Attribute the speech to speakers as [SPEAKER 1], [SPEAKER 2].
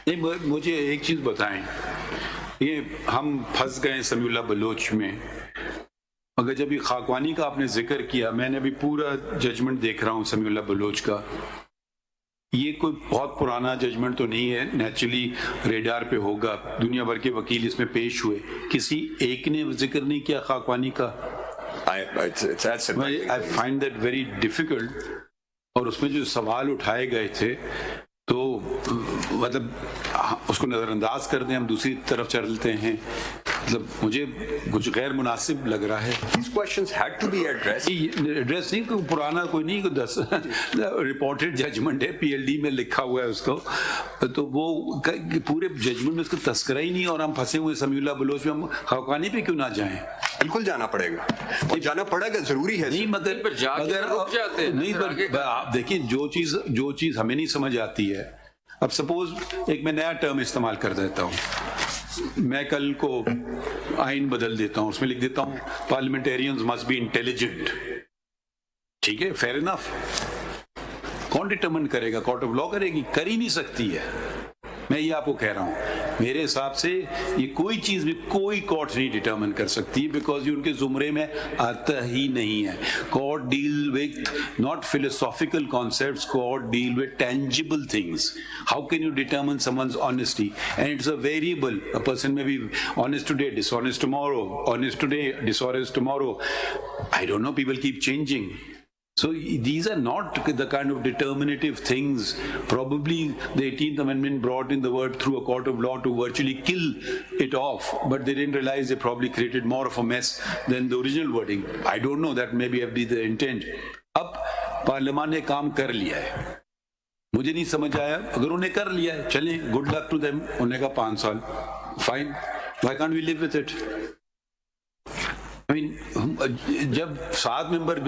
[SPEAKER 1] नहीं, मुझे एक चीज बताएं, ये हम फंस गए समीउल्लाह बलोच में, मगर जब ये खाकवानी का आपने जिक्र किया, मैंने अभी पूरा जजमेंट देख रहा हूँ समीउल्लाह बलोच का। ये कोई बहुत पुराना जजमेंट तो नहीं है, नेचुरली रेडार पे होगा, दुनिया भर के वकील इसमें पेश हुए, किसी एक ने जिक्र नहीं किया खाकवानी का। I find that very difficult. और उसमें जो सवाल उठाए गए थे तो मतलब उसको नजरअंदाज कर दें, हम दूसरी तरफ चलते हैं, मतलब मुझे कुछ गैर मुनासिब लग रहा है।
[SPEAKER 2] These questions had to be addressed.
[SPEAKER 1] Address नहीं, कोई पुराना कोई नहीं, कोई 10 रिपोर्टेड जजमेंट है, पीएलडी में लिखा हुआ है उसको, तो वो पूरे जजमेंट में उसका तस्करा ही नहीं, और हम फंसे हुए समीउल्लाह बलोच में, हम खाकवानी पे क्यों ना जाएं?
[SPEAKER 2] बिल्कुल जाना पड़ेगा, और जाना पड़ेगा, जरूरी है।
[SPEAKER 1] नहीं मतलब अगर रुक जाते हैं नहीं, पर आप देखिए जो चीज हमें नहीं समझ आती है, अब सपोज एक मैं नया टर्म इस्तेमाल कर देता हूँ, मैं कल को आइन बदल देता हूँ, उसमें लिख देता हूँ पार्लियामेंटेरियंस मस्ट बी इंटेलिजेंट, ठीक है, फेयर इनफ। कौन डिटरमिन करेगा? कोर्ट ऑफ लॉ करेगी? कर ही नहीं सकती है। मैं ये आपको कह रहा हूँ, मेरे हिसाब से ये कोई चीज भी कोई कोर्ट नहीं डिटरमिन कर सकती, बिकॉज ये उनके जुमरे में आता ही नहीं है। Court deal with not philosophical concepts, court deal with tangible things. How can you determine someone's honesty? And it's a variable, a person may be honest today, dishonest tomorrow, honest today, dishonest tomorrow, I don't know, people keep changing. So these are not the kind of determinative things. Probably the 18th Amendment brought in the word through a court of law to virtually kill it off, but they didn't realize they probably created more of a mess than the original wording. I don't know, that maybe have been the intent. अब पार्लियामान ने काम कर लिया है, मुझे नहीं समझ आया, अगर उन्हें कर लिया है चलें, गुड लक टू देम, उन्हें का 5 साल, fine, why can't we live with it? I mean, जब 7 मेंबर